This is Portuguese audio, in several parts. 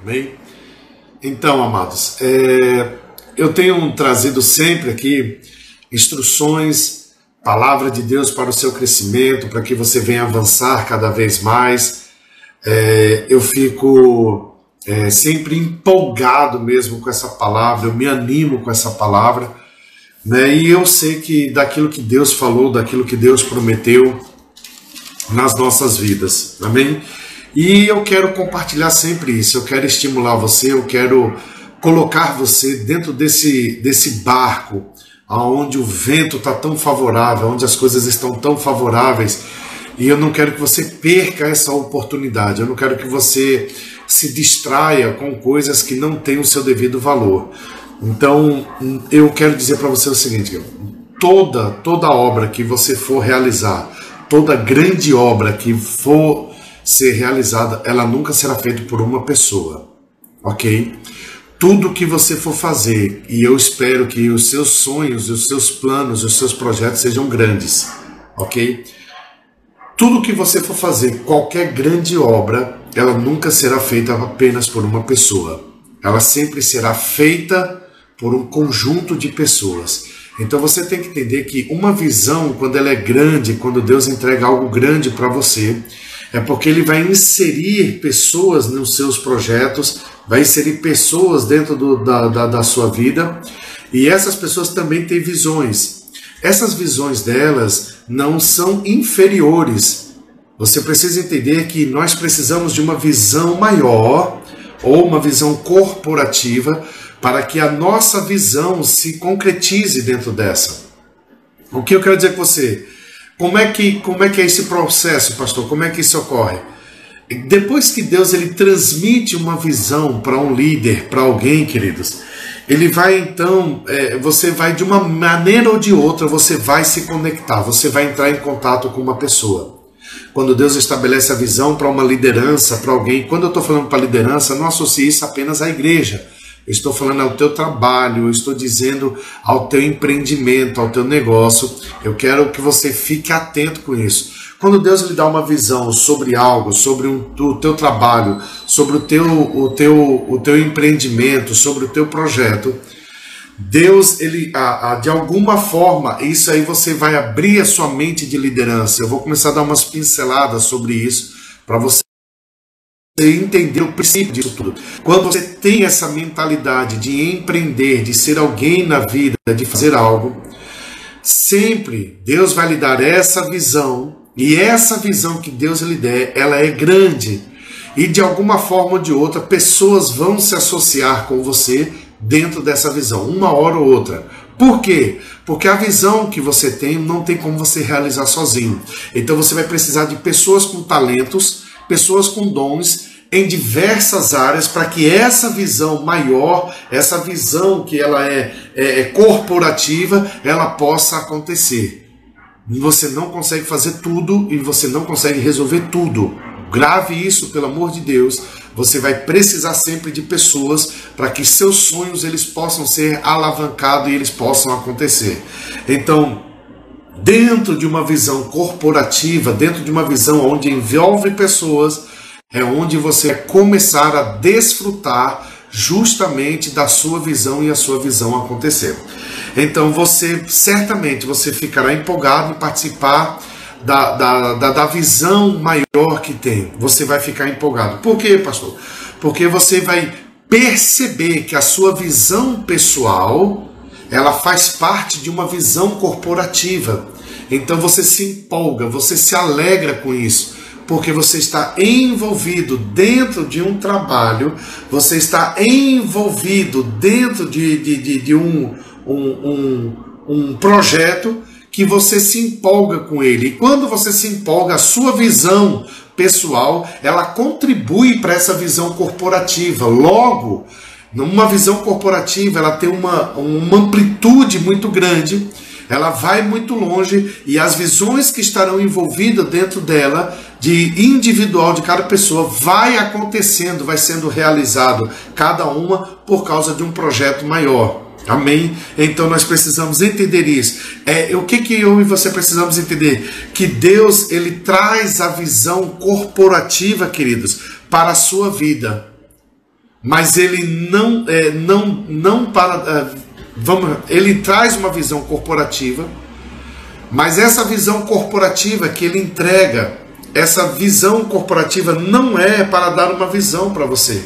Amém? Então, amados, eu tenho trazido sempre aqui instruções, palavra de Deus para o seu crescimento, para que você venha avançar cada vez mais. Eu fico sempre empolgado mesmo com essa palavra, eu me animo com essa palavra, né? E eu sei que daquilo que Deus falou, daquilo que Deus prometeu nas nossas vidas, amém? E eu quero compartilhar sempre isso, eu quero estimular você, eu quero colocar você dentro desse barco, onde o vento está tão favorável, onde as coisas estão tão favoráveis, e eu não quero que você perca essa oportunidade, eu não quero que você se distraia com coisas que não têm o seu devido valor. Então, eu quero dizer para você o seguinte, toda obra que você for realizar, toda grande obra que for ser realizada, ela nunca será feita por uma pessoa, ok? Tudo que você for fazer, e eu espero que os seus sonhos, os seus planos, os seus projetos sejam grandes, ok? Tudo que você for fazer, qualquer grande obra, ela nunca será feita apenas por uma pessoa. Ela sempre será feita por um conjunto de pessoas. Então você tem que entender que uma visão, quando ela é grande, quando Deus entrega algo grande para você, é porque Ele vai inserir pessoas nos seus projetos, vai inserir pessoas dentro da sua vida, e essas pessoas também têm visões. Essas visões delas não são inferiores. Você precisa entender que nós precisamos de uma visão maior, ou uma visão corporativa, para que a nossa visão se concretize dentro dessa. O que eu quero dizer com você? Como é que é esse processo, pastor? Como é que isso ocorre? Depois que Deus ele transmite uma visão para um líder, para alguém, queridos, ele vai então, você vai de uma maneira ou de outra, você vai se conectar, você vai entrar em contato com uma pessoa. Quando Deus estabelece a visão para uma liderança, para alguém, quando eu estou falando para liderança, não associe isso apenas à igreja. Eu estou falando ao teu trabalho, eu estou dizendo ao teu empreendimento, ao teu negócio. Eu quero que você fique atento com isso. Quando Deus lhe dá uma visão sobre algo, sobre o teu trabalho, sobre o teu empreendimento, sobre o teu projeto, Deus, ele, de alguma forma, isso aí você vai abrir a sua mente de liderança. Eu vou começar a dar umas pinceladas sobre isso, para você entender o princípio disso tudo. Quando você tem essa mentalidade de empreender, de ser alguém na vida, de fazer algo, sempre Deus vai lhe dar essa visão, e essa visão que Deus lhe der, ela é grande, e de alguma forma ou de outra, pessoas vão se associar com você dentro dessa visão, uma hora ou outra. Por quê? Porque a visão que você tem, não tem como você realizar sozinho. Então você vai precisar de pessoas com talentos, pessoas com dons em diversas áreas, para que essa visão maior, essa visão que ela é corporativa, ela possa acontecer. Você não consegue fazer tudo e você não consegue resolver tudo. Grave isso, pelo amor de Deus. Você vai precisar sempre de pessoas para que seus sonhos eles possam ser alavancados e eles possam acontecer. Então, dentro de uma visão corporativa, dentro de uma visão onde envolve pessoas, é onde você vai começar a desfrutar justamente da sua visão e a sua visão acontecer. Então certamente você ficará empolgado em participar da visão maior que tem. Você vai ficar empolgado. Por quê, pastor? Porque você vai perceber que a sua visão pessoal, ela faz parte de uma visão corporativa. Então você se empolga, você se alegra com isso, porque você está envolvido dentro de um trabalho, você está envolvido dentro de um projeto que você se empolga com ele. E quando você se empolga, a sua visão pessoal, ela contribui para essa visão corporativa. Logo, numa visão corporativa, ela tem uma amplitude muito grande, ela vai muito longe, e as visões que estarão envolvidas dentro dela, de individual de cada pessoa, vai acontecendo, vai sendo realizado, cada uma por causa de um projeto maior. Amém? Então nós precisamos entender isso. O que eu e você precisamos entender? Que Deus, ele traz a visão corporativa, queridos, para a sua vida. mas ele ele traz uma visão corporativa, mas essa visão corporativa que ele entrega, essa visão corporativa não é para dar uma visão para você,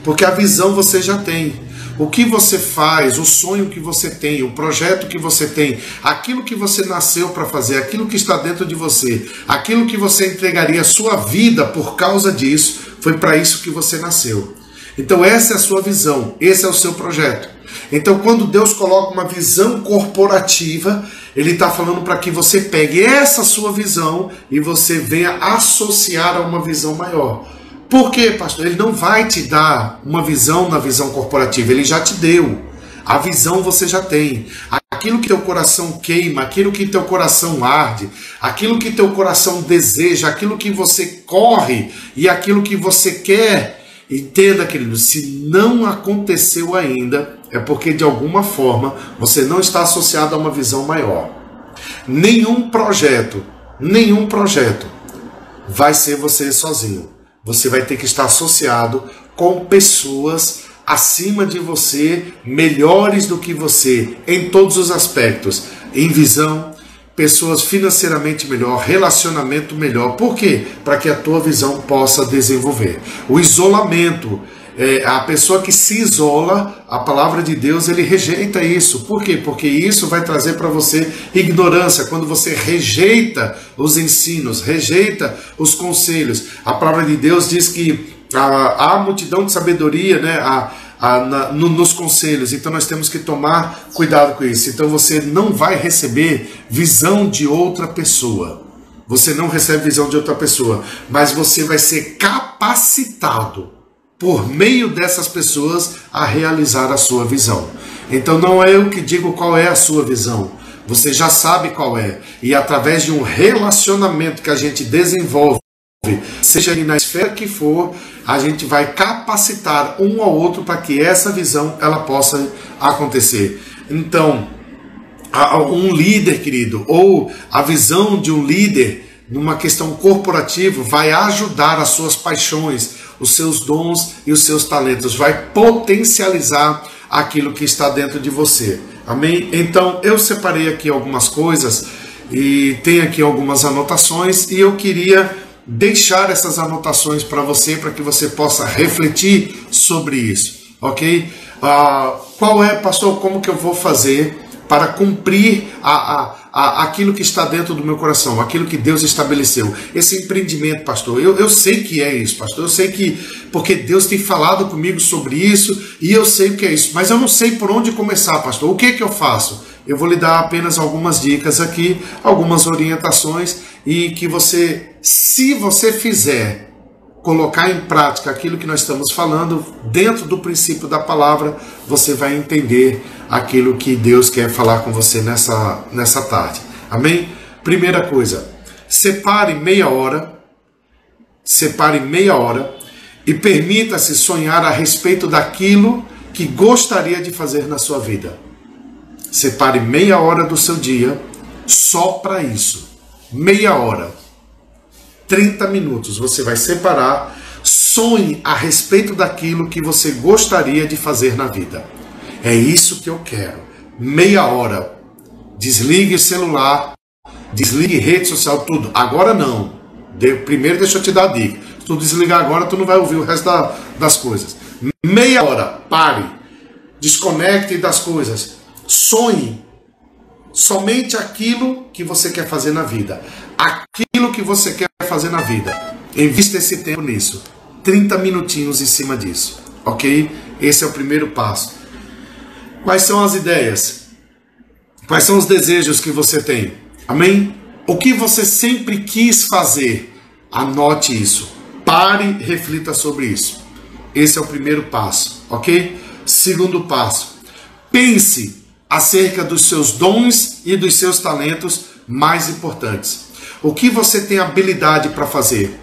porque a visão você já tem. O que você faz, o sonho que você tem, o projeto que você tem, aquilo que você nasceu para fazer, aquilo que está dentro de você, aquilo que você entregaria a sua vida por causa disso, foi para isso que você nasceu. Então essa é a sua visão, esse é o seu projeto. Então quando Deus coloca uma visão corporativa, Ele está falando para que você pegue essa sua visão e você venha associar a uma visão maior. Por quê, pastor? Ele não vai te dar uma visão na visão corporativa, ele já te deu. A visão você já tem. Aquilo que teu coração queima, aquilo que teu coração arde, aquilo que teu coração deseja, aquilo que você corre e aquilo que você quer. Entenda, querido, se não aconteceu ainda, é porque de alguma forma você não está associado a uma visão maior. Nenhum projeto vai ser você sozinho. Você vai ter que estar associado com pessoas acima de você, melhores do que você, em todos os aspectos, em visão, pessoas financeiramente melhor, relacionamento melhor. Por quê? Para que a tua visão possa desenvolver. O isolamento, a pessoa que se isola, a palavra de Deus, ele rejeita isso. Por quê? Porque isso vai trazer para você ignorância. Quando você rejeita os ensinos, rejeita os conselhos, a palavra de Deus diz que há multidão de sabedoria, né, nos conselhos. Então nós temos que tomar cuidado com isso. Então você não vai receber visão de outra pessoa. Você não recebe visão de outra pessoa, mas você vai ser capacitado por meio dessas pessoas a realizar a sua visão. Então não é eu que digo qual é a sua visão, você já sabe qual é, e através de um relacionamento que a gente desenvolve, seja na esfera que for, a gente vai capacitar um ao outro para que essa visão ela possa acontecer. Então, um líder, querido, ou a visão de um líder numa questão corporativa vai ajudar as suas paixões, os seus dons e os seus talentos, vai potencializar aquilo que está dentro de você. Amém? Então eu separei aqui algumas coisas e tem aqui algumas anotações e eu queria deixar essas anotações para você, para que você possa refletir sobre isso, ok? Qual é, pastor, como que eu vou fazer para cumprir aquilo que está dentro do meu coração, aquilo que Deus estabeleceu? Esse empreendimento, pastor, eu sei que é isso, pastor, eu sei que, porque Deus tem falado comigo sobre isso, e eu sei o que é isso, mas eu não sei por onde começar, pastor. O que que eu faço? Eu vou lhe dar apenas algumas dicas aqui, algumas orientações, e que você, se você fizer, colocar em prática aquilo que nós estamos falando, dentro do princípio da palavra, você vai entender aquilo que Deus quer falar com você nessa tarde. Amém? Primeira coisa, separe meia hora e permita-se sonhar a respeito daquilo que gostaria de fazer na sua vida. Separe meia hora do seu dia só para isso. Meia hora. 30 minutos você vai separar, sonhe a respeito daquilo que você gostaria de fazer na vida. É isso que eu quero. Meia hora. Desligue o celular, desligue rede social, tudo. Agora não. Primeiro deixa eu te dar a dica. Se tu desligar agora, tu não vai ouvir o resto das coisas. Meia hora, pare. Desconecte das coisas. Sonhe somente aquilo que você quer fazer na vida. Aquilo que você quer fazer na vida. Invista esse tempo nisso. 30 minutinhos em cima disso. Ok? Esse é o primeiro passo. Quais são as ideias? Quais são os desejos que você tem? Amém? O que você sempre quis fazer? Anote isso. Pare e reflita sobre isso. Esse é o primeiro passo. Ok? Segundo passo. Pense acerca dos seus dons e dos seus talentos mais importantes. O que você tem habilidade para fazer?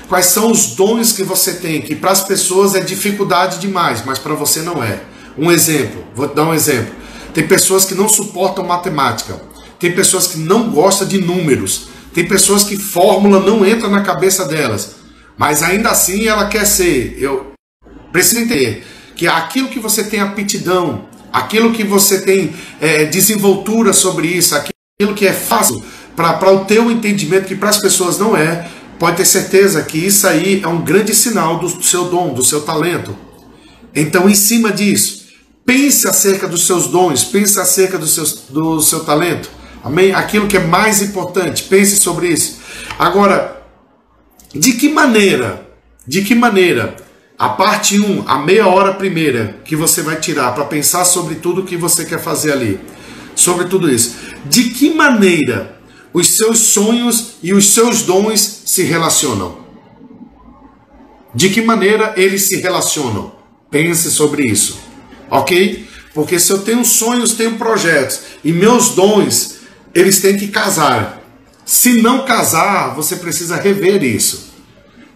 Quais são os dons que você tem, que para as pessoas é dificuldade demais, mas para você não é? Um exemplo, vou te dar um exemplo. Tem pessoas que não suportam matemática, tem pessoas que não gostam de números, tem pessoas que fórmula não entra na cabeça delas, mas ainda assim ela quer ser, eu preciso entender, que aquilo que você tem aptidão, aquilo que você tem desenvoltura sobre isso, aquilo que é fácil para o teu entendimento, que para as pessoas não é, pode ter certeza que isso aí é um grande sinal do seu dom, do seu talento. Então, em cima disso, pense acerca dos seus dons, pense acerca do seu talento. Amém? Aquilo que é mais importante, pense sobre isso. Agora, de que maneira, a parte 1, a meia hora primeira que você vai tirar para pensar sobre tudo que você quer fazer ali, sobre tudo isso, de que maneira os seus sonhos e os seus dons se relacionam? De que maneira eles se relacionam? Pense sobre isso, ok? Porque se eu tenho sonhos, tenho projetos, e meus dons, eles têm que casar. Se não casar, você precisa rever isso.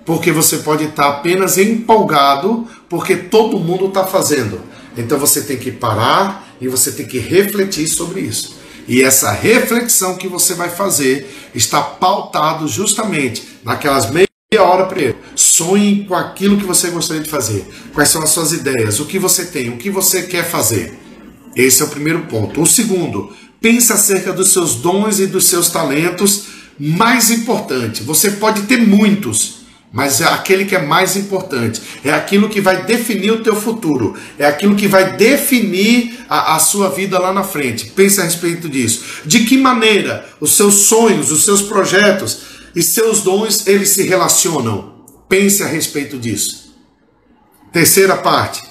Porque você pode estar apenas empolgado, porque todo mundo está fazendo. Então você tem que parar e você tem que refletir sobre isso. E essa reflexão que você vai fazer está pautado justamente naquelas meia hora primeiro. Sonhe com aquilo que você gostaria de fazer. Quais são as suas ideias? O que você tem? O que você quer fazer? Esse é o primeiro ponto. O segundo, pense acerca dos seus dons e dos seus talentos. Mais importante, você pode ter muitos, mas é aquele que é mais importante. É aquilo que vai definir o teu futuro. É aquilo que vai definir a sua vida lá na frente. Pense a respeito disso. De que maneira os seus sonhos, os seus projetos e seus dons, eles se relacionam? Pense a respeito disso. Terceira parte.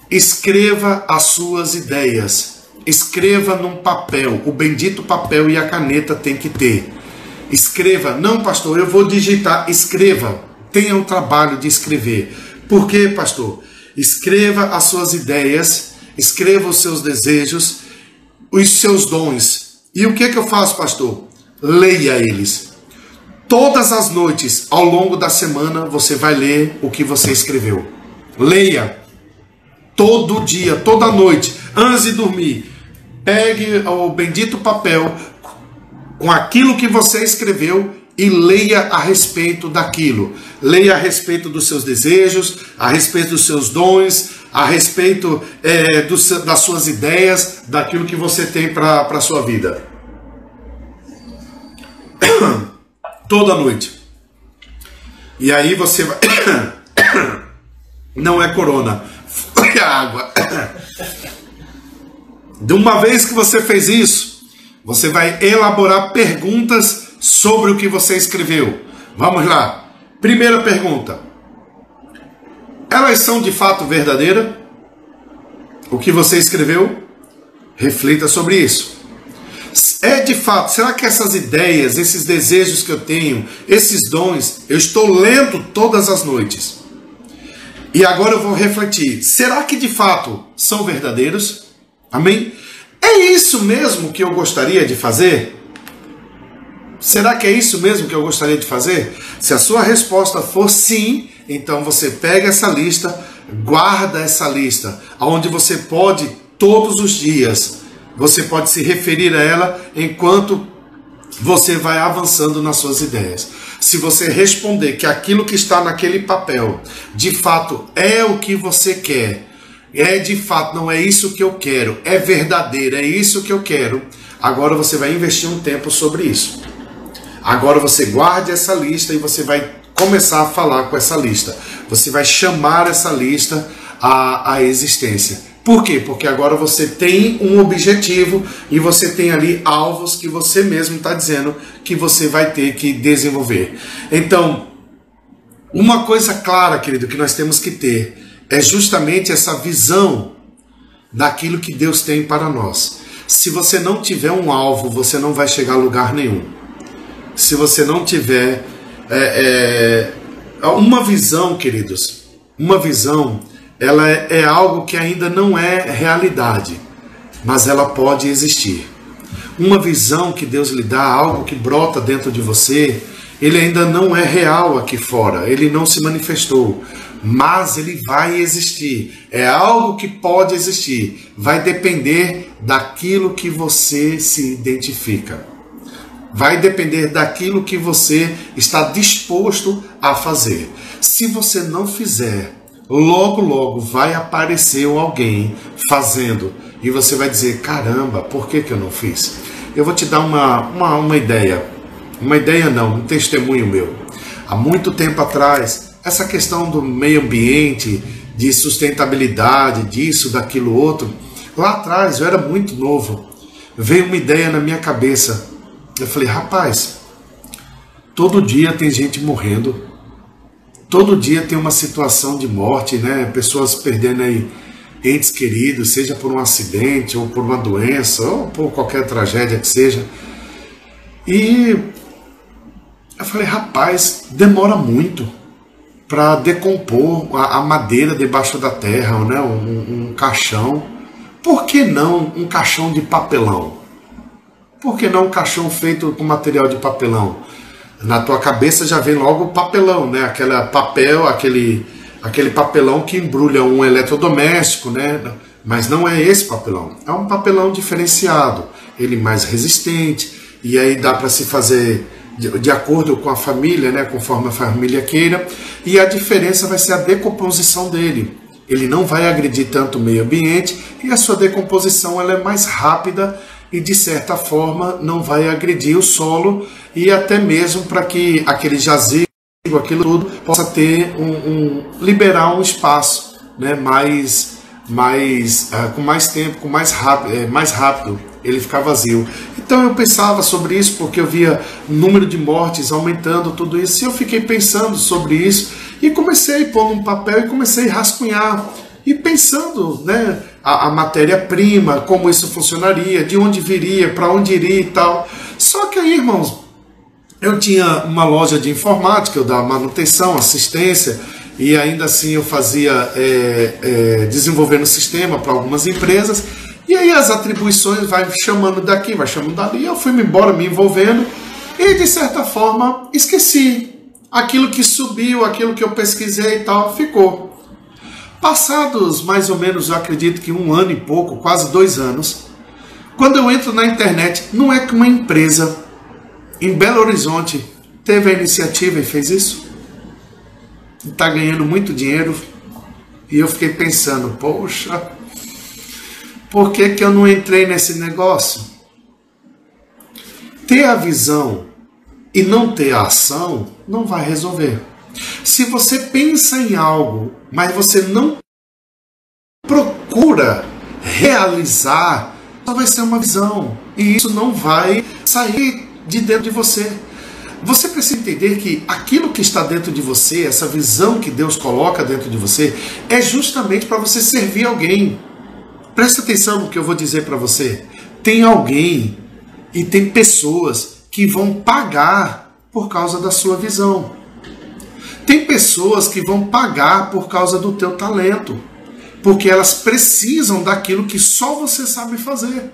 Escreva as suas ideias. Escreva num papel. O bendito papel e a caneta tem que ter. Escreva. Não, pastor, eu vou digitar. Escreva. Tenha o trabalho de escrever. Por quê, pastor? Escreva as suas ideias. Escreva os seus desejos. Os seus dons. E o que eu faço, pastor? Leia eles. Todas as noites, ao longo da semana, você vai ler o que você escreveu. Leia. Todo dia, toda noite, antes de dormir. Pegue o bendito papel com aquilo que você escreveu e leia a respeito daquilo. Leia a respeito dos seus desejos, a respeito dos seus dons, a respeito das suas ideias, daquilo que você tem para a sua vida. Toda noite. E aí você vai... Não é corona, foi a água. De uma vez que você fez isso, você vai elaborar perguntas sobre o que você escreveu. Vamos lá. Primeira pergunta. Elas são de fato verdadeiras? O que você escreveu? Reflita sobre isso. É de fato, será que essas ideias, esses desejos que eu tenho, esses dons, eu estou lendo todas as noites? E agora eu vou refletir. Será que de fato são verdadeiros? Amém? É isso mesmo que eu gostaria de fazer? Será que é isso mesmo que eu gostaria de fazer? Se a sua resposta for sim, então você pega essa lista, guarda essa lista, onde você pode, todos os dias, você pode se referir a ela enquanto você vai avançando nas suas ideias. Se você responder que aquilo que está naquele papel, de fato, é o que você quer, de fato, não é isso que eu quero, é verdadeiro, é isso que eu quero, agora você vai investir um tempo sobre isso. Agora você guarde essa lista e você vai começar a falar com essa lista. Você vai chamar essa lista à existência. Por quê? Porque agora você tem um objetivo e você tem ali alvos que você mesmo está dizendo que você vai ter que desenvolver. Então, uma coisa clara, querido, que nós temos que ter é justamente essa visão daquilo que Deus tem para nós. Se você não tiver um alvo, você não vai chegar a lugar nenhum. Se você não tiver uma visão, queridos, uma visão, ela é algo que ainda não é realidade, mas ela pode existir. Uma visão que Deus lhe dá, algo que brota dentro de você, ele ainda não é real aqui fora, ele não se manifestou, mas ele vai existir. É algo que pode existir, vai depender daquilo que você se identifica. Vai depender daquilo que você está disposto a fazer. Se você não fizer logo, logo vai aparecer alguém fazendo. E você vai dizer, caramba, por que eu não fiz? Eu vou te dar uma ideia. Uma ideia não, um testemunho meu. Há muito tempo atrás, essa questão do meio ambiente, de sustentabilidade, disso, daquilo outro, lá atrás, eu era muito novo, veio uma ideia na minha cabeça. Eu falei, rapaz, todo dia tem gente morrendo, todo dia tem uma situação de morte, né? Pessoas perdendo aí entes queridos, seja por um acidente, ou por uma doença, ou por qualquer tragédia que seja. E eu falei, rapaz, demora muito para decompor a madeira debaixo da terra, né? Um caixão. Por que não um caixão de papelão? Por que não um caixão feito com material de papelão? Na tua cabeça já vem logo o papelão, né? Aquele papelão que embrulha um eletrodoméstico, né? Mas não é esse papelão. É um papelão diferenciado, ele mais resistente, e aí dá para se fazer de acordo com a família, né? Conforme a família queira, e a diferença vai ser a decomposição dele. Ele não vai agredir tanto o meio ambiente e a sua decomposição ela é mais rápida e, de certa forma, não vai agredir o solo e até mesmo para que aquele jazigo, aquilo tudo, possa ter liberar um espaço, né, com mais tempo, com mais rápido ele ficar vazio. Então eu pensava sobre isso porque eu via o número de mortes aumentando, tudo isso, e eu fiquei pensando sobre isso e comecei a pôr num papel e comecei a rascunhar e pensando, né, a matéria-prima, como isso funcionaria, de onde viria, para onde iria e tal. Só que aí, irmãos, eu tinha uma loja de informática, eu dava manutenção, assistência, e ainda assim eu fazia desenvolvendo sistema para algumas empresas, e aí as atribuições vai chamando daqui, vai chamando dali, eu fui embora me envolvendo, e de certa forma esqueci. Aquilo que subiu, aquilo que eu pesquisei e tal, ficou. Passados mais ou menos, eu acredito que 1 ano e pouco, quase 2 anos, quando eu entro na internet, não é que uma empresa em Belo Horizonte teve a iniciativa e fez isso? Está ganhando muito dinheiro. E eu fiquei pensando, poxa, por que eu não entrei nesse negócio? Ter a visão e não ter a ação não vai resolver. Se você pensa em algo, mas você não procura realizar, só vai ser uma visão. E isso não vai sair de dentro de você. Você precisa entender que aquilo que está dentro de você, essa visão que Deus coloca dentro de você, é justamente para você servir alguém. Presta atenção no que eu vou dizer para você. Tem alguém e tem pessoas que vão pagar por causa da sua visão. Tem pessoas que vão pagar por causa do teu talento, porque elas precisam daquilo que só você sabe fazer.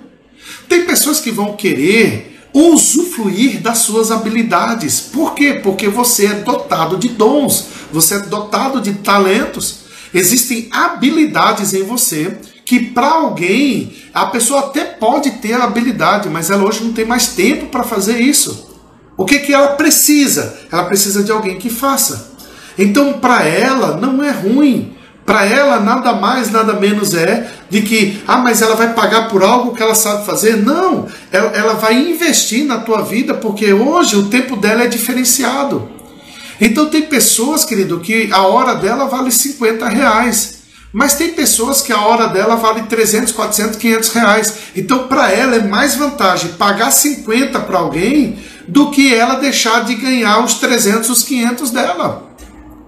Tem pessoas que vão querer usufruir das suas habilidades. Por quê? Porque você é dotado de dons, você é dotado de talentos. Existem habilidades em você que para alguém, a pessoa até pode ter a habilidade, mas ela hoje não tem mais tempo para fazer isso. O que ela precisa? Ela precisa de alguém que faça. Então, para ela, não é ruim. Para ela, nada mais, nada menos é de que, mas ela vai pagar por algo que ela sabe fazer. Não, ela vai investir na tua vida, porque hoje o tempo dela é diferenciado. Então, tem pessoas, querido, que a hora dela vale R$50. Mas tem pessoas que a hora dela vale 300, 400, 500 reais. Então, para ela é mais vantagem pagar 50 para alguém do que ela deixar de ganhar os 300, os 500 dela.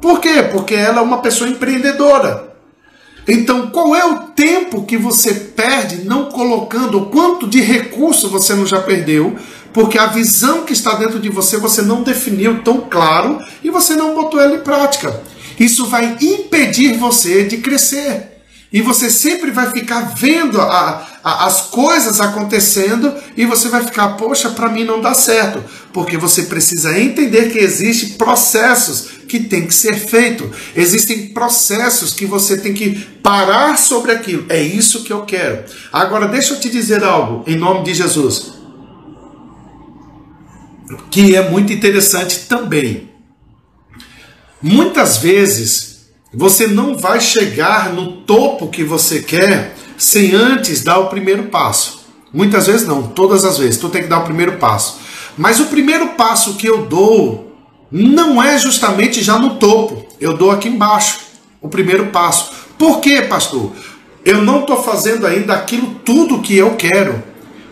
Por quê? Porque ela é uma pessoa empreendedora. Então, qual é o tempo que você perde não colocando, o quanto de recurso você não já perdeu, porque a visão que está dentro de você, você não definiu tão claro e você não botou ela em prática. Isso vai impedir você de crescer. E você sempre vai ficar vendo as coisas acontecendo e você vai ficar, poxa, para mim não dá certo. Porque você precisa entender que existem processos que tem que ser feito. Existem processos que você tem que parar sobre aquilo. É isso que eu quero. Agora, deixa eu te dizer algo, em nome de Jesus, que é muito interessante também. Muitas vezes Você não vai chegar no topo que você quer sem antes dar o primeiro passo. Muitas vezes não, todas as vezes, tu tem que dar o primeiro passo. Mas o primeiro passo que eu dou não é justamente já no topo, eu dou aqui embaixo, o primeiro passo. Por quê, pastor? Eu não estou fazendo ainda aquilo tudo que eu quero,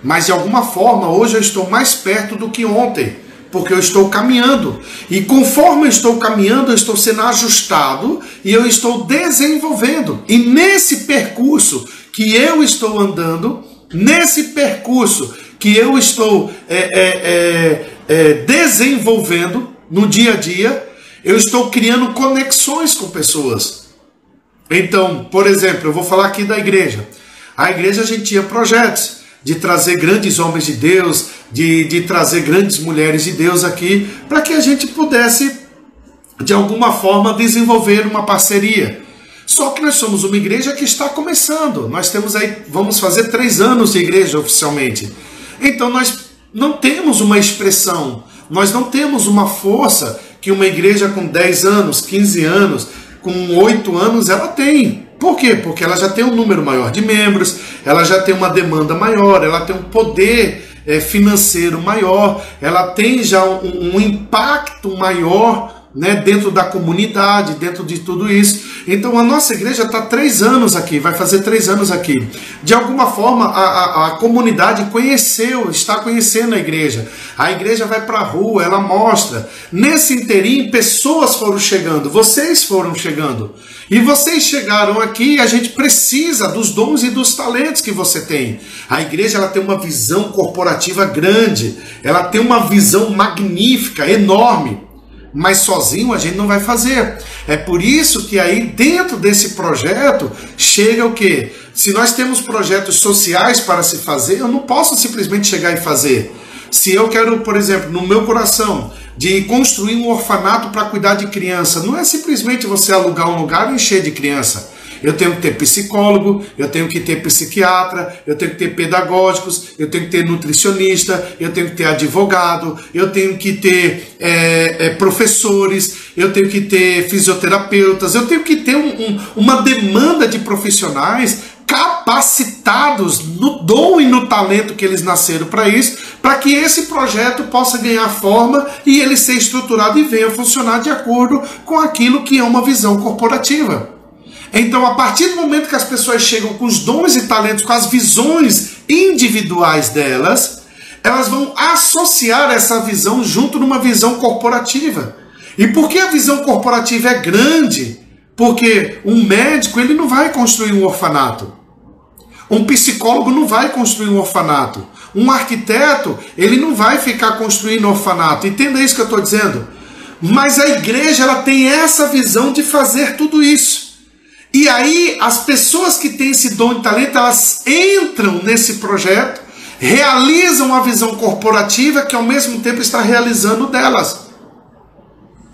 mas de alguma forma hoje eu estou mais perto do que ontem, porque eu estou caminhando. E conforme eu estou caminhando, eu estou sendo ajustado e eu estou desenvolvendo. E nesse percurso que eu estou andando, nesse percurso que eu estou desenvolvendo no dia a dia, eu estou criando conexões com pessoas. Então, por exemplo, eu vou falar aqui da igreja. A igreja, a gente tinha projetos de trazer grandes homens de Deus, de trazer grandes mulheres de Deus aqui, para que a gente pudesse, de alguma forma, desenvolver uma parceria. Só que nós somos uma igreja que está começando. Nós temos aí, vamos fazer 3 anos de igreja oficialmente. Então nós não temos uma expressão, nós não temos uma força que uma igreja com 10 anos, 15 anos, com 8 anos, ela tem. Por quê? Porque ela já tem um número maior de membros, ela já tem uma demanda maior, ela tem um poder financeiro maior, ela tem já um impacto maior, né, dentro da comunidade, dentro de tudo isso. Então a nossa igreja está 3 anos aqui, vai fazer 3 anos aqui. De alguma forma a comunidade está conhecendo a igreja vai para a rua, ela mostra. Nesse inteirinho pessoas foram chegando, vocês foram chegando. E vocês chegaram aqui e a gente precisa dos dons e dos talentos que você tem. A igreja ela tem uma visão corporativa grande, ela tem uma visão magnífica, enorme. Mas sozinho a gente não vai fazer. É por isso que aí dentro desse projeto chega o quê? Se nós temos projetos sociais para se fazer, eu não posso simplesmente chegar e fazer. Se eu quero, por exemplo, no meu coração, de construir um orfanato para cuidar de criança, não é simplesmente você alugar um lugar e encher de criança. Eu tenho que ter psicólogo, eu tenho que ter psiquiatra, eu tenho que ter pedagógicos, eu tenho que ter nutricionista, eu tenho que ter advogado, eu tenho que ter professores, eu tenho que ter fisioterapeutas, eu tenho que ter uma demanda de profissionais capacitados no dom e no talento que eles nasceram para isso, para que esse projeto possa ganhar forma e ele ser estruturado e venha funcionar de acordo com aquilo que é uma visão corporativa. Então, a partir do momento que as pessoas chegam com os dons e talentos, com as visões individuais delas, elas vão associar essa visão junto numa visão corporativa. E por que a visão corporativa é grande? Porque um médico ele não vai construir um orfanato. Um psicólogo não vai construir um orfanato. Um arquiteto ele não vai ficar construindo orfanato. Entenda isso que eu estou dizendo? Mas a igreja ela tem essa visão de fazer tudo isso. E aí as pessoas que têm esse dom e talento, elas entram nesse projeto, realizam a visão corporativa que ao mesmo tempo está realizando delas.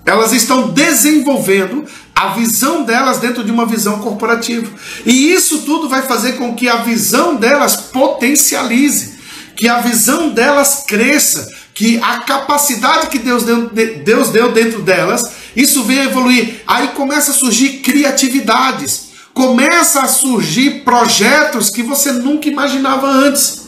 Elas estão desenvolvendo a visão delas dentro de uma visão corporativa. E isso tudo vai fazer com que a visão delas potencialize, que a visão delas cresça, que a capacidade que Deus deu dentro delas, isso vem a evoluir. Aí começa a surgir criatividades, começa a surgir projetos que você nunca imaginava antes.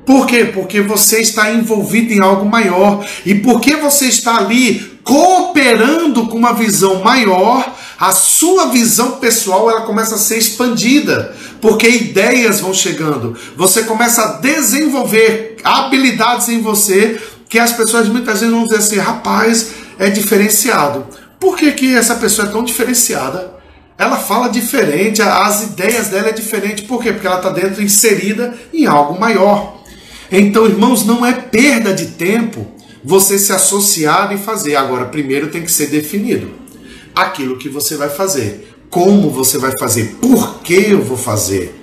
Por quê? Porque você está envolvido em algo maior. E porque você está ali cooperando com uma visão maior, a sua visão pessoal ela começa a ser expandida. Porque ideias vão chegando. Você começa a desenvolver habilidades em você que as pessoas muitas vezes vão dizer assim, rapaz, é diferenciado. Por que essa pessoa é tão diferenciada? Ela fala diferente, as ideias dela é diferente. Por quê? Porque ela está dentro, inserida em algo maior. Então, irmãos, não é perda de tempo você se associar e fazer. Agora, primeiro tem que ser definido aquilo que você vai fazer. Como você vai fazer? Por que eu vou fazer?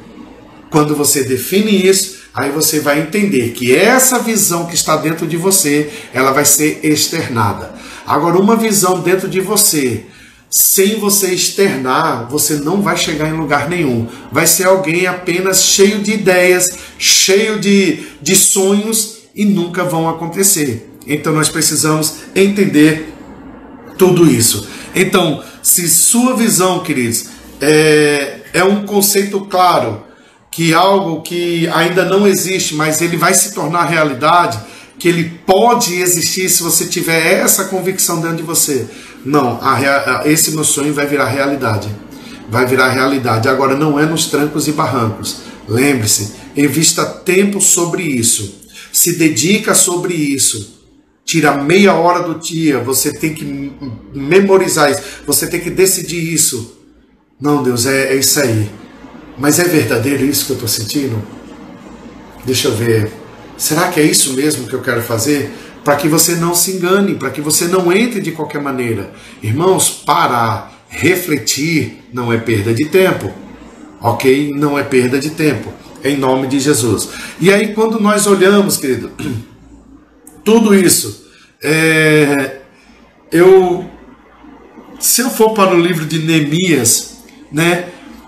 Quando você define isso, aí você vai entender que essa visão que está dentro de você, ela vai ser externada. Agora, uma visão dentro de você, sem você externar, você não vai chegar em lugar nenhum. Vai ser alguém apenas cheio de ideias, cheio de sonhos e nunca vão acontecer. Então nós precisamos entender tudo isso. Então, se sua visão, queridos, é um conceito claro, que algo que ainda não existe, mas ele vai se tornar realidade, que ele pode existir se você tiver essa convicção dentro de você. Não, esse meu sonho vai virar realidade. Vai virar realidade. Agora, não é nos trancos e barrancos. Lembre-se, invista tempo sobre isso. Se dedica sobre isso. Tira meia hora do dia. Você tem que memorizar isso. Você tem que decidir isso. Não, Deus, é isso aí. Mas é verdadeiro isso que eu estou sentindo? Deixa eu ver. Será que é isso mesmo que eu quero fazer? Para que você não se engane, para que você não entre de qualquer maneira. Irmãos, parar, refletir não é perda de tempo. Ok? Não é perda de tempo. Em nome de Jesus. E aí quando nós olhamos, querido, tudo isso, se eu for para o livro de Neemias, né?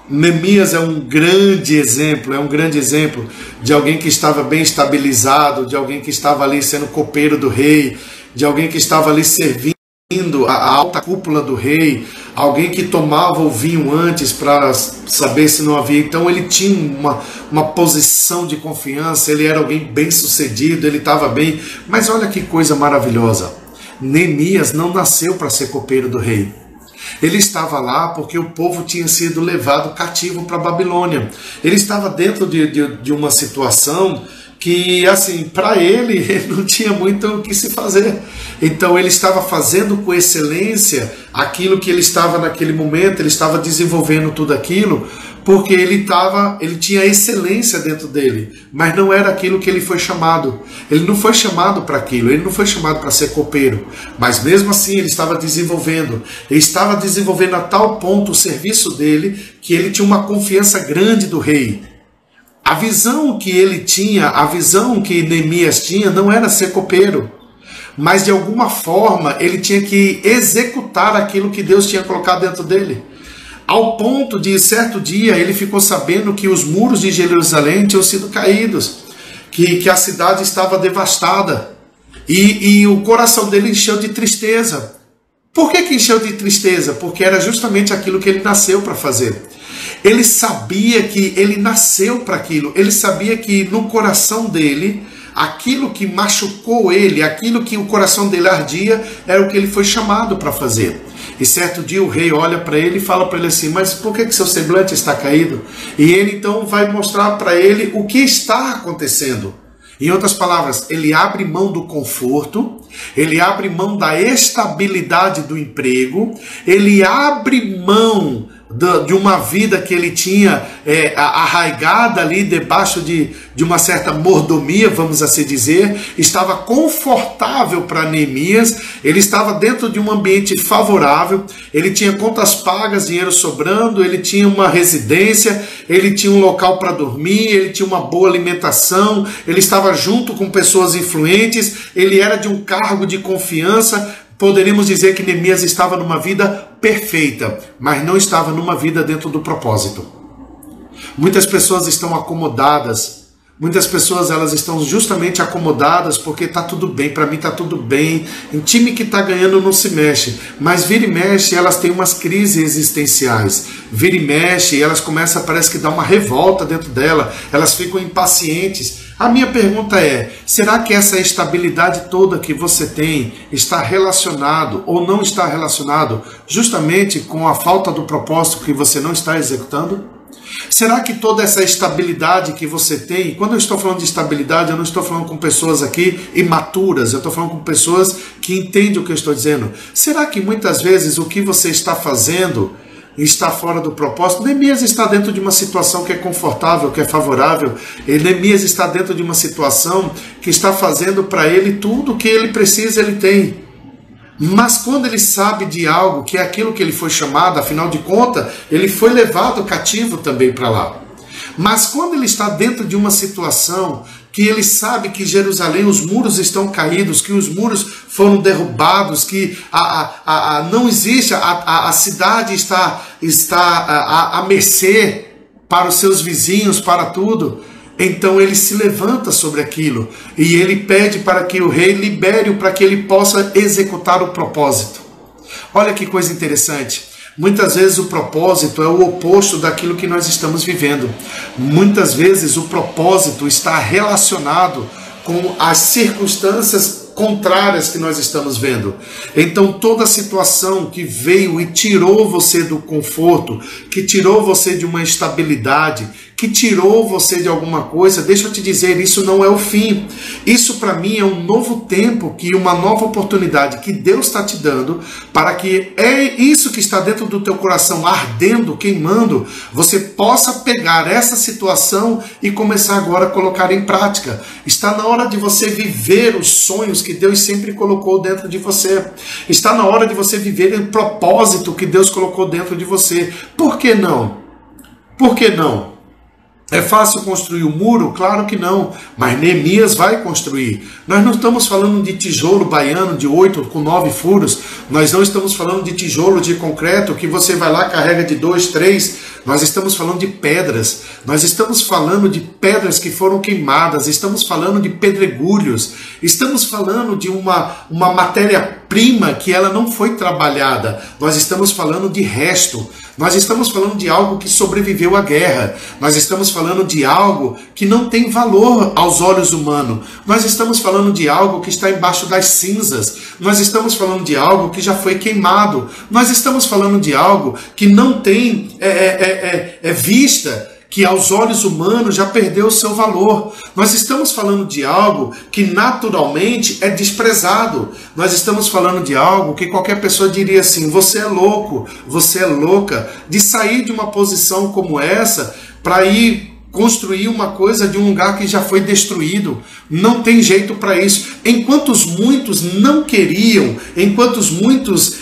Neemias é um grande exemplo de alguém que estava bem estabilizado, de alguém que estava ali sendo copeiro do rei, de alguém que estava ali servindo a alta cúpula do rei, alguém que tomava o vinho antes para saber se não havia. Então ele tinha uma posição de confiança, ele era alguém bem sucedido, ele estava bem. Mas olha que coisa maravilhosa, Neemias não nasceu para ser copeiro do rei. Ele estava lá porque o povo tinha sido levado cativo para a Babilônia. Ele estava dentro de uma situação que, assim, para ele não tinha muito o que se fazer. Então ele estava fazendo com excelência aquilo que ele estava naquele momento, ele estava desenvolvendo tudo aquilo, porque ele tinha excelência dentro dele, mas não era aquilo que ele foi chamado. Ele não foi chamado para aquilo, ele não foi chamado para ser copeiro, mas mesmo assim ele estava desenvolvendo a tal ponto o serviço dele, que ele tinha uma confiança grande do rei. A visão que ele tinha, a visão que Neemias tinha, não era ser copeiro, mas de alguma forma ele tinha que executar aquilo que Deus tinha colocado dentro dele. Ao ponto de, certo dia, ele ficou sabendo que os muros de Jerusalém tinham sido caídos, que a cidade estava devastada, e o coração dele encheu de tristeza. Por que encheu de tristeza? Porque era justamente aquilo que ele nasceu para fazer. Ele sabia que ele nasceu para aquilo, ele sabia que no coração dele, aquilo que machucou ele, aquilo que o coração dele ardia, era o que ele foi chamado para fazer. E certo dia o rei olha para ele e fala para ele assim: mas por que seu semblante está caído? E ele então vai mostrar para ele o que está acontecendo. Em outras palavras, ele abre mão do conforto, ele abre mão da estabilidade do emprego, ele abre mão de uma vida que ele tinha arraigada ali debaixo de uma certa mordomia, vamos assim dizer. Estava confortável para Neemias, ele estava dentro de um ambiente favorável, ele tinha contas pagas, dinheiro sobrando, ele tinha uma residência, ele tinha um local para dormir, ele tinha uma boa alimentação, ele estava junto com pessoas influentes, ele era de um cargo de confiança. Poderíamos dizer que Neemias estava numa vida perfeita, mas não estava numa vida dentro do propósito. Muitas pessoas estão acomodadas, muitas pessoas elas estão justamente acomodadas porque está tudo bem, para mim está tudo bem, em time que está ganhando não se mexe, mas vira e mexe elas têm umas crises existenciais, vira e mexe elas começam, parece que dá uma revolta dentro dela, elas ficam impacientes. A minha pergunta é, será que essa estabilidade toda que você tem está relacionado ou não está relacionado justamente com a falta do propósito que você não está executando? Será que toda essa estabilidade que você tem, e quando eu estou falando de estabilidade, eu não estou falando com pessoas aqui imaturas, eu estou falando com pessoas que entendem o que eu estou dizendo. Será que muitas vezes o que você está fazendo está fora do propósito? Neemias está dentro de uma situação que é confortável, que é favorável. E Neemias está dentro de uma situação que está fazendo para ele tudo o que ele precisa, ele tem. Mas quando ele sabe de algo, que é aquilo que ele foi chamado, afinal de contas, ele foi levado cativo também para lá. Mas quando ele está dentro de uma situação que ele sabe que Jerusalém, os muros estão caídos, que os muros foram derrubados, que não existe, a cidade está à mercê para os seus vizinhos, para tudo. Então ele se levanta sobre aquilo e ele pede para que o rei libere-o para que ele possa executar o propósito. Olha que coisa interessante. Muitas vezes o propósito é o oposto daquilo que nós estamos vivendo. Muitas vezes o propósito está relacionado com as circunstâncias contrárias que nós estamos vendo. Então toda situação que veio e tirou você do conforto, que tirou você de uma estabilidade, que tirou você de alguma coisa, deixa eu te dizer, isso não é o fim. Isso para mim é um novo tempo, uma nova oportunidade que Deus está te dando, para que isso que está dentro do teu coração ardendo, queimando, você possa pegar essa situação e começar agora a colocar em prática. Está na hora de você viver os sonhos que Deus sempre colocou dentro de você. Está na hora de você viver o propósito que Deus colocou dentro de você. Por que não? Por que não? É fácil construir um muro? Claro que não, mas Neemias vai construir. Nós não estamos falando de tijolo baiano de 8 com 9 furos, nós não estamos falando de tijolo de concreto que você vai lá, carrega de 2, 3, nós estamos falando de pedras, nós estamos falando de pedras que foram queimadas, estamos falando de pedregulhos, estamos falando de uma matéria-prima que ela não foi trabalhada, nós estamos falando de resto. Nós estamos falando de algo que sobreviveu à guerra. Nós estamos falando de algo que não tem valor aos olhos humanos. Nós estamos falando de algo que está embaixo das cinzas. Nós estamos falando de algo que já foi queimado. Nós estamos falando de algo que não tem vista, que aos olhos humanos já perdeu o seu valor. Nós estamos falando de algo que naturalmente é desprezado. Nós estamos falando de algo que qualquer pessoa diria assim, você é louco, você é louca, de sair de uma posição como essa para ir construir uma coisa de um lugar que já foi destruído. Não tem jeito para isso. Enquanto muitos não queriam, enquanto muitos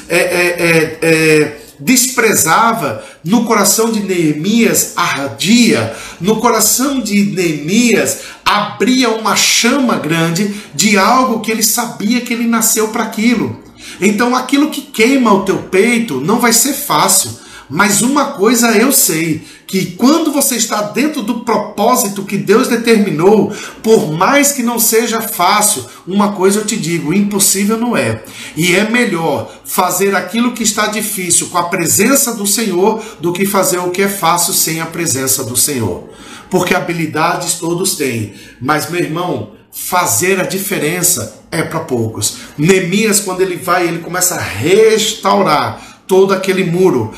desprezava, no coração de Neemias ardia, no coração de Neemias abria uma chama grande de algo que ele sabia que ele nasceu para aquilo. Então aquilo que queima o teu peito não vai ser fácil, mas uma coisa eu sei, que quando você está dentro do propósito que Deus determinou, por mais que não seja fácil, uma coisa eu te digo, impossível não é. E é melhor fazer aquilo que está difícil com a presença do Senhor do que fazer o que é fácil sem a presença do Senhor. Porque habilidades todos têm, mas meu irmão, fazer a diferença é para poucos. Neemias, quando ele vai, ele começa a restaurar todo aquele muro.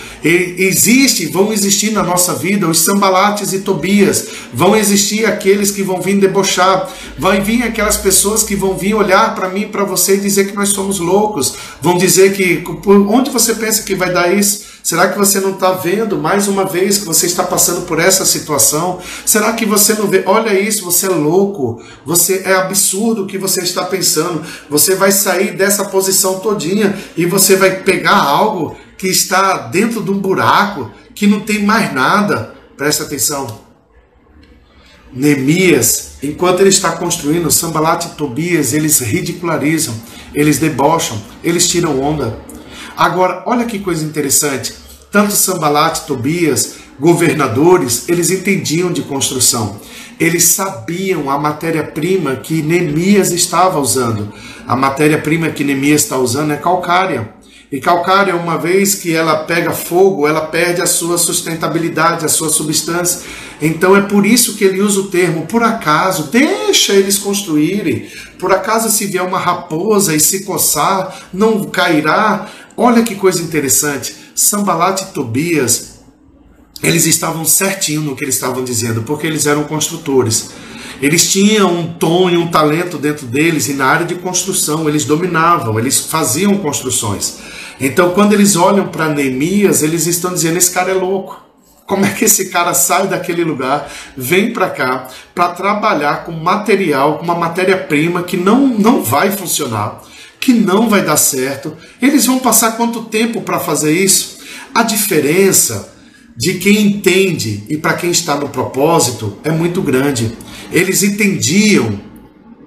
Vão existir na nossa vida os Sanbalates e Tobias, vão existir aqueles que vão vir debochar, vai vir aquelas pessoas que vão vir olhar para mim e para você e dizer que nós somos loucos, vão dizer que, por onde você pensa que vai dar isso? Será que você não está vendo mais uma vez que você está passando por essa situação? Será que você não vê? Olha isso, você é louco, é absurdo o que você está pensando, você vai sair dessa posição todinha e você vai pegar algo que está dentro de um buraco, que não tem mais nada. Presta atenção. Neemias, enquanto ele está construindo, Sanbalat e Tobias, eles ridicularizam, eles debocham, eles tiram onda. Agora, olha que coisa interessante, tanto Sanbalat e Tobias, governadores, eles entendiam de construção, eles sabiam a matéria-prima que Neemias estava usando. A matéria-prima que Neemias está usando é calcária, e calcária, uma vez que ela pega fogo, ela perde a sua sustentabilidade, a sua substância. Então é por isso que ele usa o termo, por acaso, deixa eles construírem, por acaso se vier uma raposa e se coçar, não cairá. Olha que coisa interessante, Sanbalat e Tobias, eles estavam certinho no que eles estavam dizendo, porque eles eram construtores. Eles tinham um tom e um talento dentro deles, e na área de construção eles dominavam, eles faziam construções. Então quando eles olham para Neemias, eles estão dizendo, esse cara é louco. Como é que esse cara sai daquele lugar, vem para cá, para trabalhar com material, com uma matéria-prima que não vai funcionar, que não vai dar certo? Eles vão passar quanto tempo para fazer isso? A diferença de quem entende e para quem está no propósito é muito grande. Eles entendiam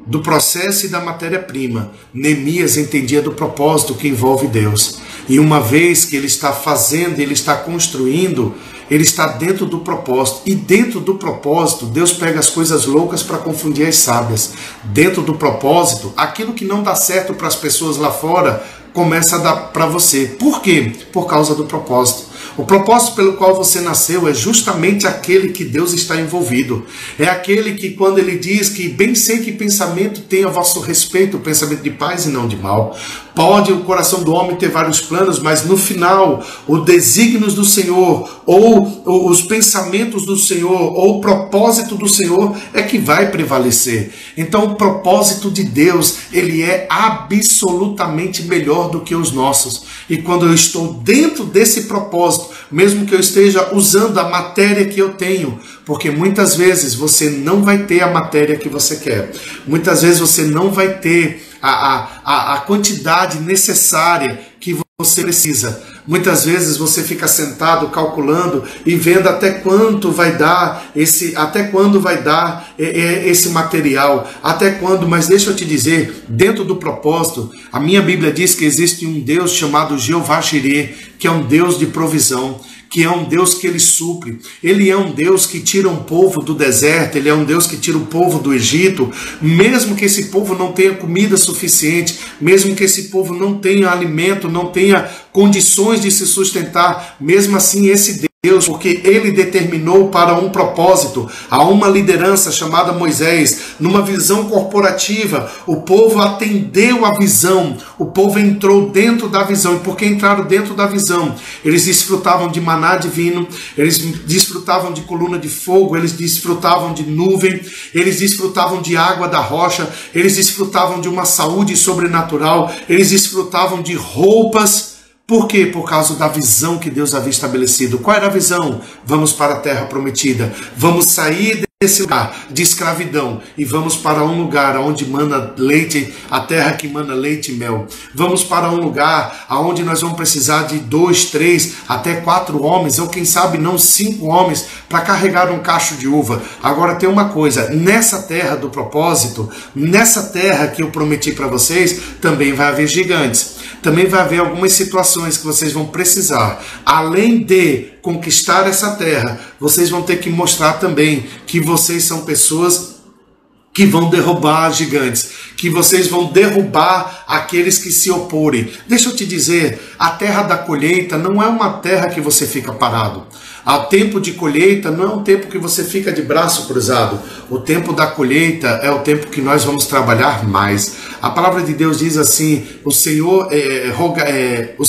do processo e da matéria-prima. Neemias entendia do propósito que envolve Deus. E uma vez que ele está fazendo, ele está construindo, ele está dentro do propósito. E dentro do propósito, Deus pega as coisas loucas para confundir as sábias. Dentro do propósito, aquilo que não dá certo para as pessoas lá fora, começa a dar para você. Por quê? Por causa do propósito. O propósito pelo qual você nasceu é justamente aquele que Deus está envolvido. É aquele que, quando ele diz que bem sei que pensamento tem a vosso respeito, o pensamento de paz e não de mal. Pode o coração do homem ter vários planos, mas no final, os desígnios do Senhor, ou os pensamentos do Senhor, ou o propósito do Senhor é que vai prevalecer. Então o propósito de Deus, ele é absolutamente melhor do que os nossos. E quando eu estou dentro desse propósito, mesmo que eu esteja usando a matéria que eu tenho, porque muitas vezes você não vai ter a matéria que você quer, muitas vezes você não vai ter a quantidade necessária que você precisa. Muitas vezes você fica sentado calculando e vendo até quando vai dar esse material, até quando, mas deixa eu te dizer, dentro do propósito, a minha Bíblia diz que existe um Deus chamado Jeová Jireh, que é um Deus de provisão, que é um Deus que ele supre. Ele é um Deus que tira um povo do deserto, ele é um Deus que tira o povo do Egito, mesmo que esse povo não tenha comida suficiente, mesmo que esse povo não tenha alimento, não tenha condições de se sustentar, mesmo assim esse Deus, porque ele determinou para um propósito, a uma liderança chamada Moisés, numa visão corporativa, o povo atendeu a visão, o povo entrou dentro da visão, e porque entraram dentro da visão, eles desfrutavam de maná divino, eles desfrutavam de coluna de fogo, eles desfrutavam de nuvem, eles desfrutavam de água da rocha, eles desfrutavam de uma saúde sobrenatural, eles desfrutavam de roupas. Por quê? Por causa da visão que Deus havia estabelecido. Qual era a visão? Vamos para a terra prometida. Vamos sair desse lugar de escravidão e vamos para um lugar onde mana leite, a terra que mana leite e mel. Vamos para um lugar onde nós vamos precisar de 2, 3, até 4 homens, ou quem sabe não 5 homens, para carregar um cacho de uva. Agora tem uma coisa, nessa terra do propósito, nessa terra que eu prometi para vocês, também vai haver gigantes. Também vai haver algumas situações que vocês vão precisar, além de conquistar essa terra, vocês vão ter que mostrar também que vocês são pessoas que vão derrubar gigantes, que vocês vão derrubar aqueles que se oporem. Deixa eu te dizer, a terra da colheita não é uma terra que você fica parado. O tempo de colheita não é um tempo que você fica de braço cruzado. O tempo da colheita é o tempo que nós vamos trabalhar mais. A palavra de Deus diz assim, o Senhor é o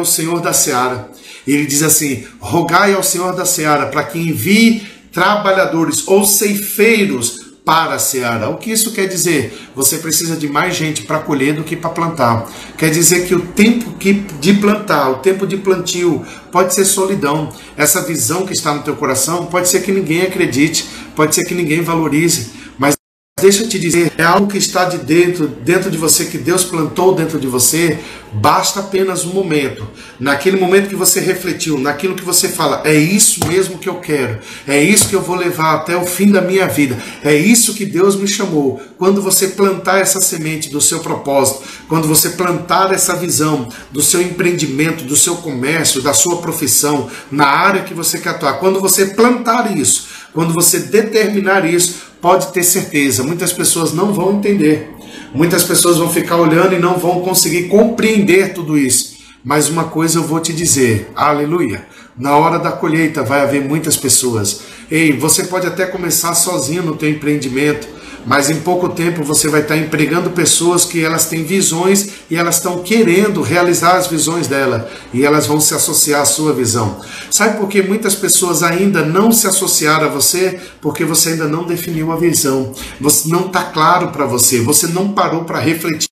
Senhor da seara. Ele diz assim, rogai ao Senhor da seara para que envie trabalhadores ou ceifeiros para a seara. O que isso quer dizer? Você precisa de mais gente para colher do que para plantar. Quer dizer que o tempo de plantar, o tempo de plantio pode ser solidão. Essa visão que está no teu coração pode ser que ninguém acredite, pode ser que ninguém valorize, mas deixa eu te dizer, é algo que está dentro de você, que Deus plantou dentro de você. Basta apenas um momento, naquele momento que você refletiu, naquilo que você fala, é isso mesmo que eu quero, é isso que eu vou levar até o fim da minha vida, é isso que Deus me chamou. Quando você plantar essa semente do seu propósito, quando você plantar essa visão do seu empreendimento, do seu comércio, da sua profissão, na área que você quer atuar, quando você plantar isso, quando você determinar isso, pode ter certeza, muitas pessoas não vão entender. Muitas pessoas vão ficar olhando e não vão conseguir compreender tudo isso. Mas uma coisa eu vou te dizer, aleluia, na hora da colheita vai haver muitas pessoas. Ei, você pode até começar sozinho no teu empreendimento, mas em pouco tempo você vai estar empregando pessoas que elas têm visões e elas estão querendo realizar as visões dela e elas vão se associar à sua visão. Sabe por que muitas pessoas ainda não se associaram a você? Porque você ainda não definiu a visão. Você não está claro para você, você não parou para refletir.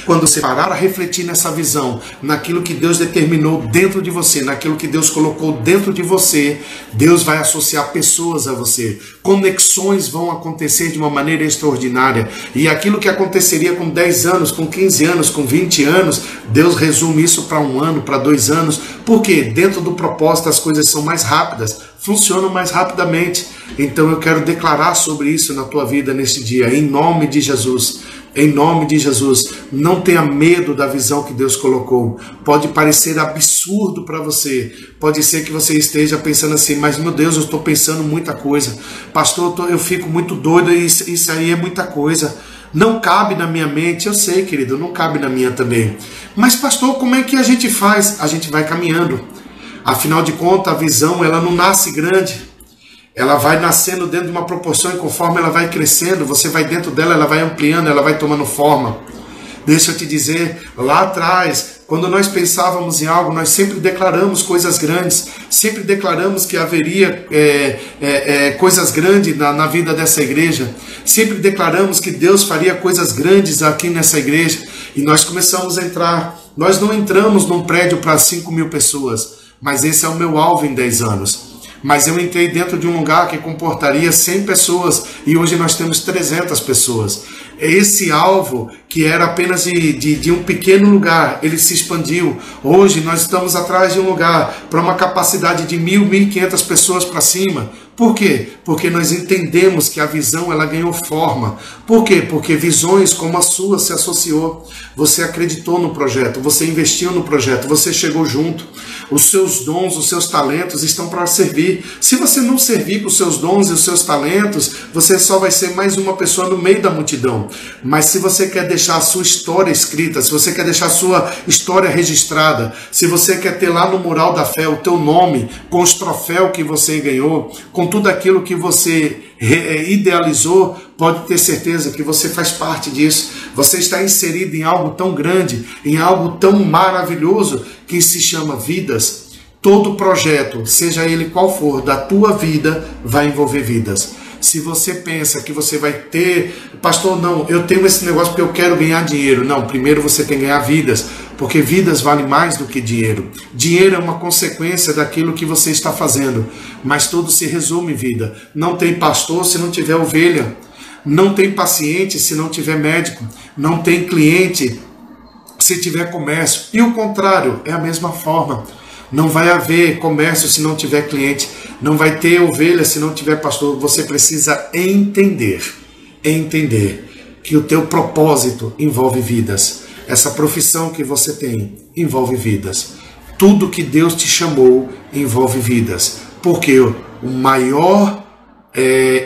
Quando você parar a refletir nessa visão, naquilo que Deus determinou dentro de você, naquilo que Deus colocou dentro de você, Deus vai associar pessoas a você. Conexões vão acontecer de uma maneira extraordinária. E aquilo que aconteceria com 10 anos, com 15 anos, com 20 anos, Deus resume isso para 1 ano, para 2 anos. Porque dentro do propósito as coisas são mais rápidas, funcionam mais rapidamente. Então eu quero declarar sobre isso na tua vida nesse dia, em nome de Jesus. Em nome de Jesus, não tenha medo da visão que Deus colocou. Pode parecer absurdo para você. Pode ser que você esteja pensando assim, mas meu Deus, eu estou pensando muita coisa. Pastor, eu fico muito doido e isso aí é muita coisa. Não cabe na minha mente. Eu sei, querido, não cabe na minha também. Mas, pastor, como é que a gente faz? A gente vai caminhando. Afinal de contas, a visão, ela não nasce grande. Ela vai nascendo dentro de uma proporção e conforme ela vai crescendo, você vai dentro dela, ela vai ampliando, ela vai tomando forma. Deixa eu te dizer, lá atrás, quando nós pensávamos em algo, nós sempre declaramos coisas grandes, sempre declaramos que haveria coisas grandes na vida dessa igreja, sempre declaramos que Deus faria coisas grandes aqui nessa igreja, e nós começamos a entrar. Nós não entramos num prédio para 5.000 pessoas, mas esse é o meu alvo em 10 anos. Mas eu entrei dentro de um lugar que comportaria 100 pessoas e hoje nós temos 300 pessoas. Esse alvo, que era apenas de um pequeno lugar, ele se expandiu. Hoje nós estamos atrás de um lugar para uma capacidade de 1.000, 1.500 pessoas para cima. Por quê? Porque nós entendemos que a visão ela ganhou forma. Por quê? Porque visões como a sua se associou. Você acreditou no projeto, você investiu no projeto, você chegou junto. Os seus dons, os seus talentos estão para servir. Se você não servir com os seus dons e os seus talentos, você só vai ser mais uma pessoa no meio da multidão. Mas se você quer deixar a sua história escrita, se você quer deixar a sua história registrada, se você quer ter lá no mural da fé o teu nome, com os troféus que você ganhou, com tudo aquilo que você idealizou, pode ter certeza que você faz parte disso. Você está inserido em algo tão grande, em algo tão maravilhoso, que se chama vidas. Todo projeto, seja ele qual for, da tua vida, vai envolver vidas. Se você pensa que você vai ter, pastor, não, eu tenho esse negócio porque eu quero ganhar dinheiro. Não, primeiro você tem que ganhar vidas, porque vidas valem mais do que dinheiro. Dinheiro é uma consequência daquilo que você está fazendo, mas tudo se resume em vida. Não tem pastor se não tiver ovelha, não tem paciente se não tiver médico, não tem cliente se tiver comércio, e o contrário, é a mesma forma. Não vai haver comércio se não tiver cliente, não vai ter ovelha se não tiver pastor. Você precisa entender que o teu propósito envolve vidas. Essa profissão que você tem envolve vidas. Tudo que Deus te chamou envolve vidas. Porque o maior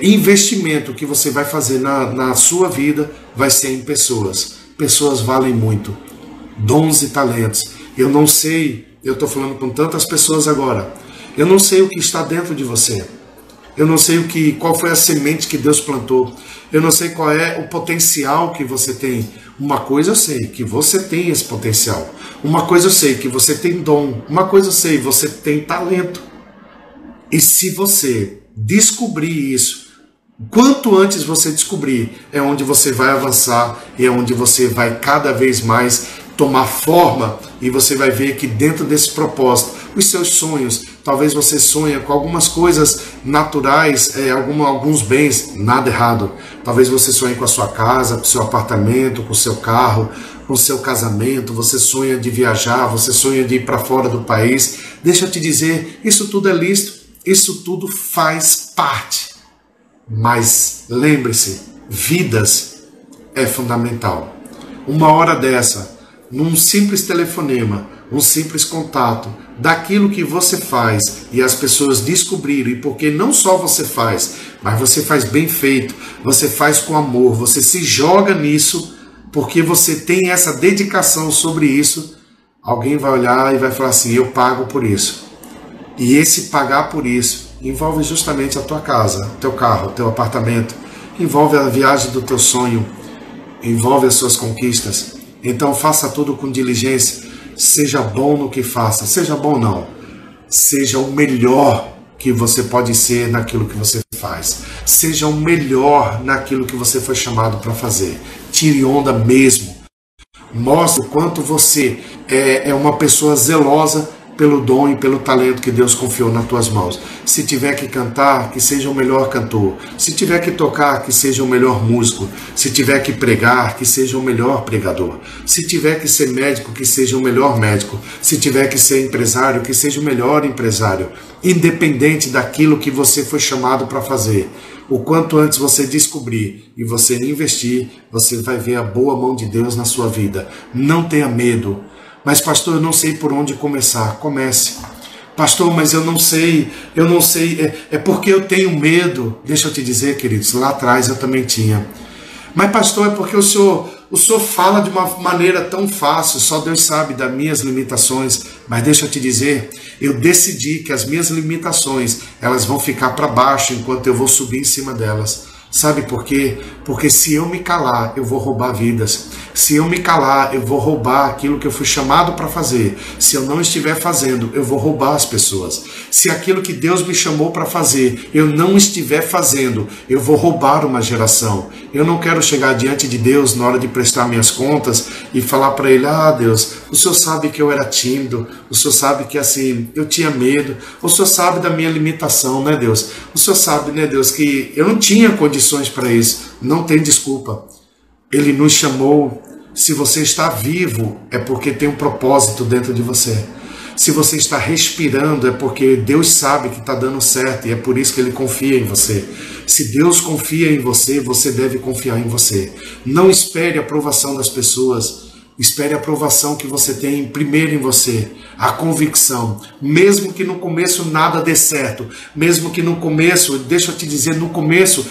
investimento que você vai fazer na sua vida vai ser em pessoas. Pessoas valem muito. Dons e talentos. Eu não sei, eu estou falando com tantas pessoas agora, eu não sei o que está dentro de você. Eu não sei qual foi a semente que Deus plantou. Eu não sei qual é o potencial que você tem. Uma coisa eu sei, que você tem esse potencial. Uma coisa eu sei, que você tem dom. Uma coisa eu sei, você tem talento. E se você descobrir isso, quanto antes você descobrir, é onde você vai avançar e é onde você vai cada vez mais tomar forma, e você vai ver que dentro desse propósito, os seus sonhos, talvez você sonhe com algumas coisas naturais, alguns bens, nada errado. Talvez você sonhe com a sua casa, com o seu apartamento, com o seu carro, com o seu casamento, você sonha de viajar, você sonha de ir para fora do país. Deixa eu te dizer, isso tudo é lícito, isso tudo faz parte. Mas lembre-se, vidas é fundamental. Uma hora dessa, num simples telefonema, um simples contato, daquilo que você faz e as pessoas descobrirem, porque não só você faz, mas você faz bem feito, você faz com amor, você se joga nisso, porque você tem essa dedicação sobre isso, alguém vai olhar e vai falar assim, eu pago por isso. E esse pagar por isso envolve justamente a tua casa, teu carro, teu apartamento, envolve a viagem do teu sonho, envolve as suas conquistas. Então faça tudo com diligência, seja bom no que faça, seja bom não, seja o melhor que você pode ser naquilo que você faz, seja o melhor naquilo que você foi chamado para fazer, tire onda mesmo, mostre o quanto você é uma pessoa zelosa pelo dom e pelo talento que Deus confiou nas tuas mãos. Se tiver que cantar, que seja o melhor cantor. Se tiver que tocar, que seja o melhor músico. Se tiver que pregar, que seja o melhor pregador. Se tiver que ser médico, que seja o melhor médico. Se tiver que ser empresário, que seja o melhor empresário. Independente daquilo que você foi chamado para fazer. O quanto antes você descobrir e você investir, você vai ver a boa mão de Deus na sua vida. Não tenha medo. Mas pastor, eu não sei por onde começar. Comece. Pastor, mas eu não sei, é porque eu tenho medo. Deixa eu te dizer, queridos, lá atrás eu também tinha. Mas pastor, é porque o senhor fala de uma maneira tão fácil, só Deus sabe das minhas limitações. Mas deixa eu te dizer, eu decidi que as minhas limitações, elas vão ficar para baixo enquanto eu vou subir em cima delas. Sabe por quê? Porque se eu me calar, eu vou roubar vidas. Se eu me calar, eu vou roubar aquilo que eu fui chamado para fazer. Se eu não estiver fazendo, eu vou roubar as pessoas. Se aquilo que Deus me chamou para fazer, eu não estiver fazendo, eu vou roubar uma geração. Eu não quero chegar diante de Deus na hora de prestar minhas contas e falar para Ele, Deus, o Senhor sabe que eu era tímido, o Senhor sabe que assim, eu tinha medo, o Senhor sabe da minha limitação, né Deus? O Senhor sabe, né Deus, que eu não tinha condições para isso. Não tem desculpa. Ele nos chamou. Se você está vivo, é porque tem um propósito dentro de você. Se você está respirando, é porque Deus sabe que está dando certo e é por isso que Ele confia em você. Se Deus confia em você, você deve confiar em você. Não espere a aprovação das pessoas. Espere a aprovação que você tem primeiro em você. A convicção. Mesmo que no começo nada dê certo. Mesmo que no começo, deixa eu te dizer, no começo,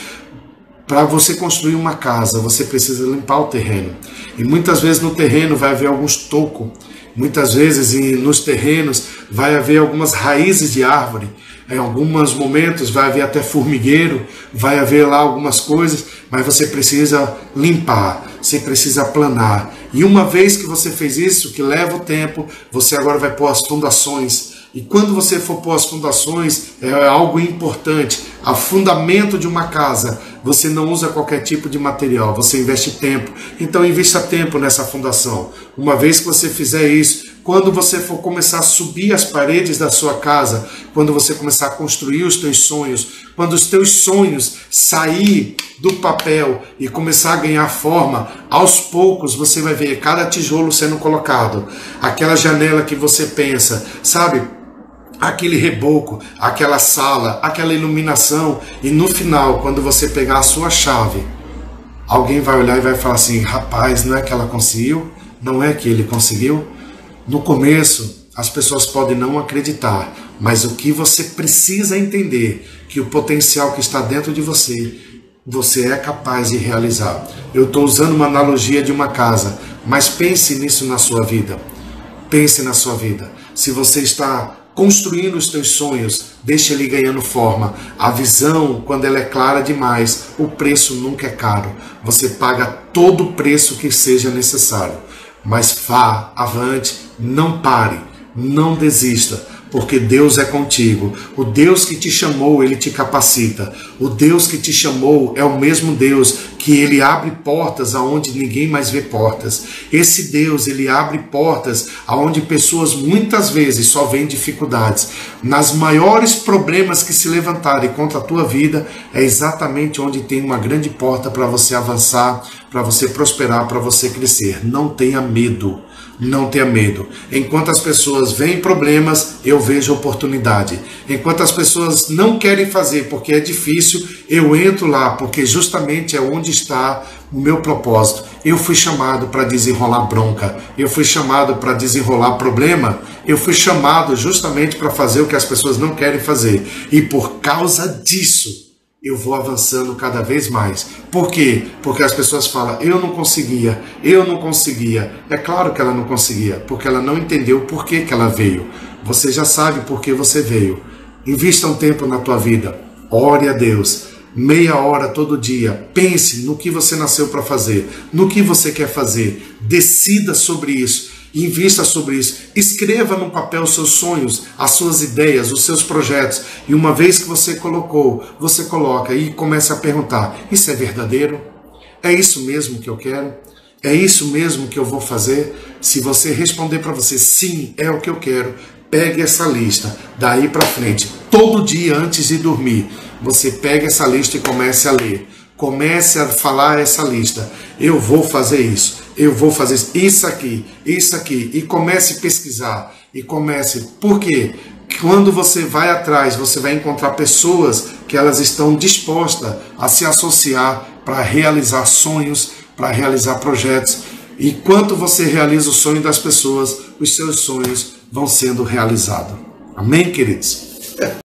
para você construir uma casa, você precisa limpar o terreno. E muitas vezes no terreno vai haver alguns tocos. Muitas vezes nos terrenos vai haver algumas raízes de árvore. Em alguns momentos vai haver até formigueiro, vai haver lá algumas coisas, mas você precisa limpar, você precisa aplanar. E uma vez que você fez isso, que leva o tempo, você agora vai pôr as fundações. E quando você for pôr as fundações, é algo importante. O fundamento de uma casa, você não usa qualquer tipo de material, você investe tempo. Então invista tempo nessa fundação. Uma vez que você fizer isso, quando você for começar a subir as paredes da sua casa, quando você começar a construir os teus sonhos, quando os teus sonhos sair do papel e começar a ganhar forma, aos poucos você vai ver cada tijolo sendo colocado. Aquela janela que você pensa, sabe? Aquele reboco, aquela sala, aquela iluminação, e no final, quando você pegar a sua chave, alguém vai olhar e vai falar assim, rapaz, não é que ela conseguiu? Não é que ele conseguiu? No começo, as pessoas podem não acreditar, mas o que você precisa entender, que o potencial que está dentro de você, você é capaz de realizar. Eu estou usando uma analogia de uma casa, mas pense nisso na sua vida. Pense na sua vida. Se você está construindo os teus sonhos, deixa ele ganhando forma. A visão, quando ela é clara demais, o preço nunca é caro. Você paga todo o preço que seja necessário. Mas vá avante, não pare, não desista, porque Deus é contigo. O Deus que te chamou, Ele te capacita. O Deus que te chamou é o mesmo Deus que Ele abre portas aonde ninguém mais vê portas. Esse Deus, Ele abre portas aonde pessoas muitas vezes só veem dificuldades. Nas maiores problemas que se levantarem contra a tua vida, é exatamente onde tem uma grande porta para você avançar, para você prosperar, para você crescer. Não tenha medo. Não tenha medo. Enquanto as pessoas veem problemas, eu vejo oportunidade. Enquanto as pessoas não querem fazer porque é difícil, eu entro lá, porque justamente é onde está o meu propósito. Eu fui chamado para desenrolar bronca. Eu fui chamado para desenrolar problema. Eu fui chamado justamente para fazer o que as pessoas não querem fazer. E por causa disso, eu vou avançando cada vez mais. Por quê? Porque as pessoas falam, eu não conseguia. É claro que ela não conseguia, porque ela não entendeu por que ela veio. Você já sabe por que você veio. Invista um tempo na tua vida. Ore a Deus. Meia hora todo dia. Pense no que você nasceu para fazer. No que você quer fazer. Decida sobre isso. Invista sobre isso. Escreva no papel os seus sonhos, as suas ideias, os seus projetos. E uma vez que você colocou, você coloca e comece a perguntar, isso é verdadeiro? É isso mesmo que eu quero? É isso mesmo que eu vou fazer? Se você responder para você, sim, é o que eu quero, pegue essa lista, daí para frente, todo dia antes de dormir, você pega essa lista e comece a ler. Comece a falar essa lista. Eu vou fazer isso. Eu vou fazer isso aqui, e comece a pesquisar, e comece, por quê? Quando você vai atrás, você vai encontrar pessoas que elas estão dispostas a se associar para realizar sonhos, para realizar projetos, e enquanto você realiza o sonho das pessoas, os seus sonhos vão sendo realizados. Amém, queridos?